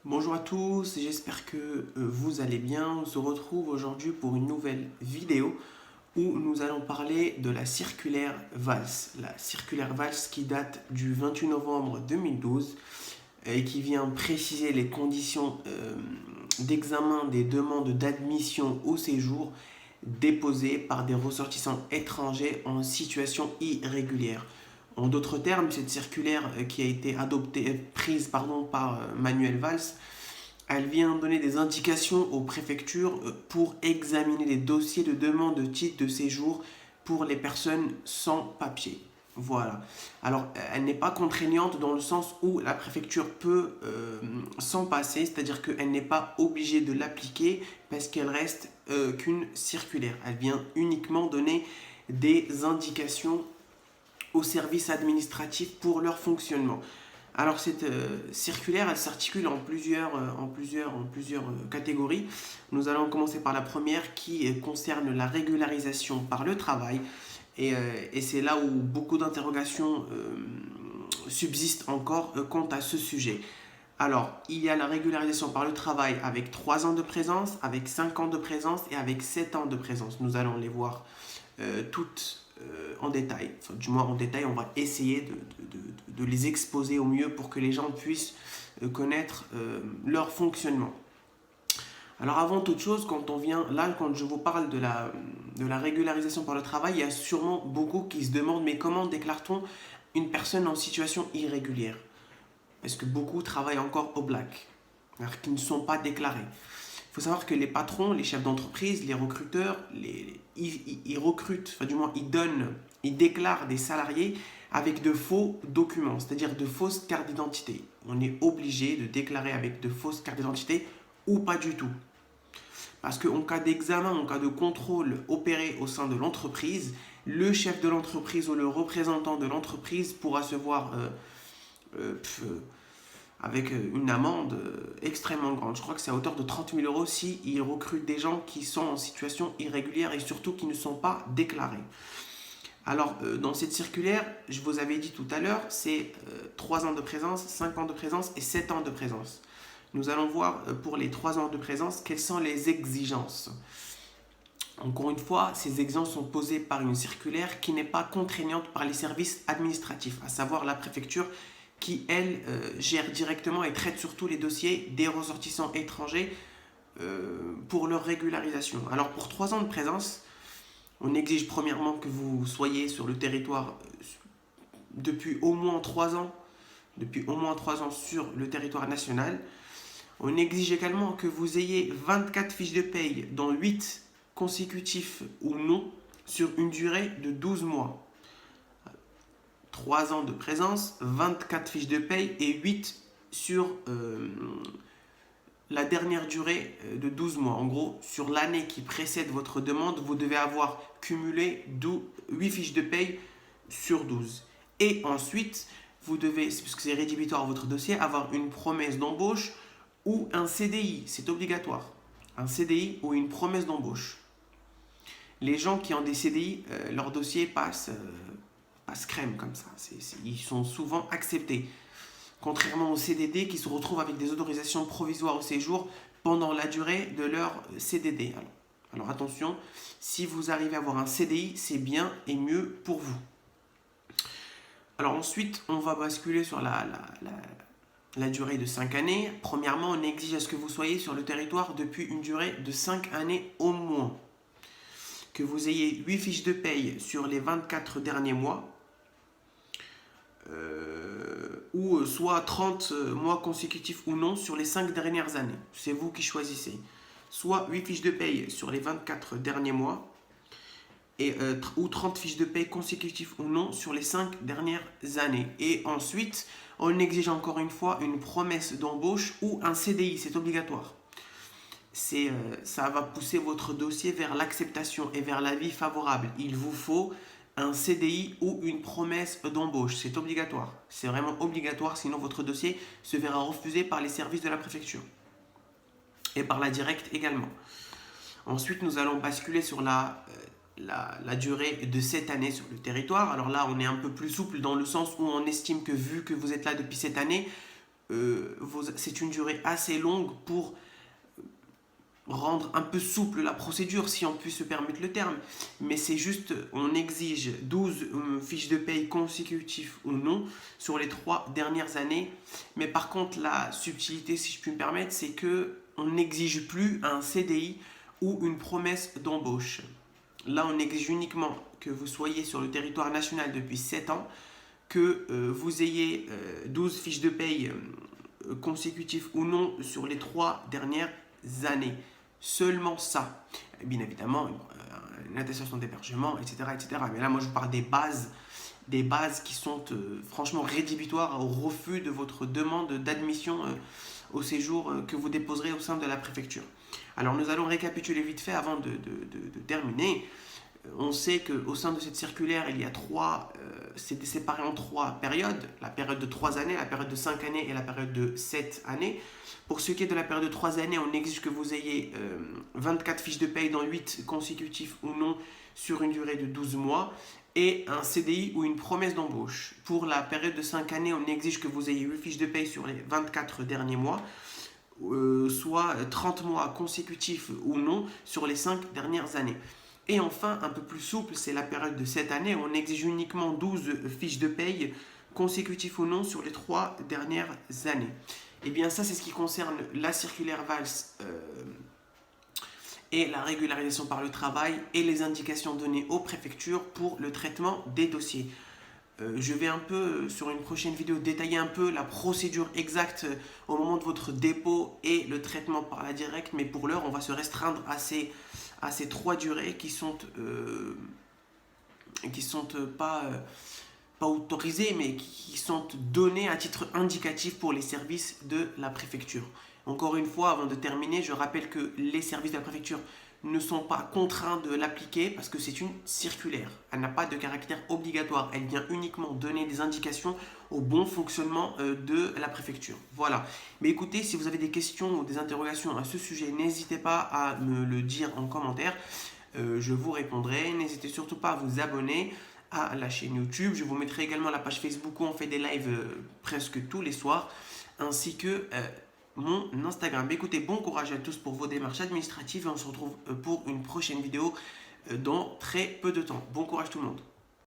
Bonjour à tous, j'espère que vous allez bien. On se retrouve aujourd'hui pour une nouvelle vidéo où nous allons parler de la circulaire Valls. La circulaire Valls qui date du 28 novembre 2012 et qui vient préciser les conditions d'examen des demandes d'admission au séjour déposées par des ressortissants étrangers en situation irrégulière. En d'autres termes, cette circulaire qui a été prise par Manuel Valls, elle vient donner des indications aux préfectures pour examiner les dossiers de demande de titre de séjour pour les personnes sans papier. Voilà. Alors, elle n'est pas contraignante dans le sens où la préfecture peut s'en passer, c'est-à-dire qu'elle n'est pas obligée de l'appliquer parce qu'elle reste qu'une circulaire. Elle vient uniquement donner des indications aux services administratifs pour leur fonctionnement. Alors cette circulaire, elle s'articule en plusieurs catégories. Nous allons commencer par la première qui concerne la régularisation par le travail. Et c'est là où beaucoup d'interrogations subsistent encore quant à ce sujet. Alors, il y a la régularisation par le travail avec 3 ans de présence, avec 5 ans de présence et avec 7 ans de présence. Nous allons les voir toutes en détail. Enfin, du moins en détail, on va essayer de les exposer au mieux pour que les gens puissent connaître leur fonctionnement. Alors avant toute chose, quand je vous parle de la régularisation par le travail, il y a sûrement beaucoup qui se demandent mais comment déclare-t-on une personne en situation irrégulière? Parce que beaucoup travaillent encore au black, alors qui ne sont pas déclarés. Il faut savoir que les patrons, les chefs d'entreprise, les recruteurs, ils recrutent, enfin du moins ils déclarent des salariés avec de faux documents, c'est-à-dire de fausses cartes d'identité. On est obligé de déclarer avec de fausses cartes d'identité ou pas du tout. Parce qu'en cas d'examen, en cas de contrôle opéré au sein de l'entreprise, le chef de l'entreprise ou le représentant de l'entreprise pourra se voir euh, avec une amende extrêmement grande. Je crois que c'est à hauteur de 30 000 euros s'ils recrutent des gens qui sont en situation irrégulière et surtout qui ne sont pas déclarés. Alors, dans cette circulaire, je vous avais dit tout à l'heure, c'est 3 ans de présence, 5 ans de présence et 7 ans de présence. Nous allons voir pour les 3 ans de présence quelles sont les exigences. Encore une fois, ces exigences sont posées par une circulaire qui n'est pas contraignante par les services administratifs, à savoir la préfecture qui, elle, gère directement et traite surtout les dossiers des ressortissants étrangers pour leur régularisation. Alors pour 3 ans de présence, on exige premièrement que vous soyez sur le territoire depuis au moins 3 ans, sur le territoire national. On exige également que vous ayez 24 fiches de paye, dont 8 consécutifs ou non, sur une durée de 12 mois. 3 ans de présence, 24 fiches de paye et 8 sur la dernière durée de 12 mois. En gros, sur l'année qui précède votre demande, vous devez avoir cumulé 8 fiches de paye sur 12. Et ensuite, vous devez, puisque c'est rédhibitoire à votre dossier, avoir une promesse d'embauche ou un CDI. C'est obligatoire. Un CDI ou une promesse d'embauche. Les gens qui ont des CDI, leur dossier passe crème comme ça. Ils sont souvent acceptés. Contrairement aux CDD qui se retrouvent avec des autorisations provisoires au séjour pendant la durée de leur CDD. Alors attention, si vous arrivez à avoir un CDI, c'est bien et mieux pour vous. Alors ensuite, on va basculer sur la durée de 5 années. Premièrement, on exige à ce que vous soyez sur le territoire depuis une durée de 5 années au moins. Que vous ayez 8 fiches de paye sur les 24 derniers mois. Ou soit 30 mois consécutifs ou non sur les 5 dernières années. C'est vous qui choisissez. Soit 8 fiches de paye sur les 24 derniers mois ou 30 fiches de paye consécutives ou non sur les 5 dernières années. Et ensuite, on exige encore une fois une promesse d'embauche ou un CDI, c'est obligatoire. Ça va pousser votre dossier vers l'acceptation et vers l'avis favorable. Il vous faut un CDI ou une promesse d'embauche. C'est obligatoire. C'est vraiment obligatoire, sinon votre dossier se verra refusé par les services de la préfecture. Et par la directe également. Ensuite, nous allons basculer sur la durée de 7 années sur le territoire. Alors là, on est un peu plus souple dans le sens où on estime que vu que vous êtes là depuis 7 années, c'est une durée assez longue pour rendre un peu souple la procédure, si on peut se permettre le terme. Mais c'est juste, on exige 12 fiches de paye consécutives ou non sur les 3 dernières années. Mais par contre, la subtilité, si je puis me permettre, c'est que on n'exige plus un CDI ou une promesse d'embauche. Là, on exige uniquement que vous soyez sur le territoire national depuis 7 ans, que vous ayez 12 fiches de paye consécutives ou non sur les 3 dernières années. Seulement ça. Bien évidemment, une attestation d'hébergement, etc., etc. Mais là, moi, je vous parle des bases qui sont franchement rédhibitoires au refus de votre demande d'admission au séjour que vous déposerez au sein de la préfecture. Alors, nous allons récapituler vite fait avant de terminer. On sait qu'au sein de cette circulaire, il y a c'est séparé en 3 périodes. La période de 3 années, la période de 5 années et la période de 7 années. Pour ce qui est de la période de 3 années, on exige que vous ayez 24 fiches de paye dans 8 consécutifs ou non sur une durée de 12 mois et un CDI ou une promesse d'embauche. Pour la période de 5 années, on exige que vous ayez 8 fiches de paye sur les 24 derniers mois, soit 30 mois consécutifs ou non sur les 5 dernières années. Et enfin, un peu plus souple, c'est la période de 7 années où on exige uniquement 12 fiches de paye consécutives ou non sur les 3 dernières années. Et bien ça, c'est ce qui concerne la circulaire Valls et la régularisation par le travail et les indications données aux préfectures pour le traitement des dossiers. Je vais un peu, sur une prochaine vidéo, détailler un peu la procédure exacte au moment de votre dépôt et le traitement par la directe, mais pour l'heure, on va se restreindre à ces 3 durées qui sont pas autorisées, mais qui sont données à titre indicatif pour les services de la préfecture. Encore une fois, avant de terminer, je rappelle que les services de la préfecture ne sont pas contraints de l'appliquer parce que c'est une circulaire. Elle n'a pas de caractère obligatoire. Elle vient uniquement donner des indications au bon fonctionnement de la préfecture. Voilà. Mais écoutez, si vous avez des questions ou des interrogations à ce sujet, n'hésitez pas à me le dire en commentaire. Je vous répondrai. N'hésitez surtout pas à vous abonner à la chaîne YouTube. Je vous mettrai également la page Facebook où on fait des lives presque tous les soirs, ainsi que mon Instagram. Écoutez, bon courage à tous pour vos démarches administratives et on se retrouve pour une prochaine vidéo dans très peu de temps. Bon courage tout le monde.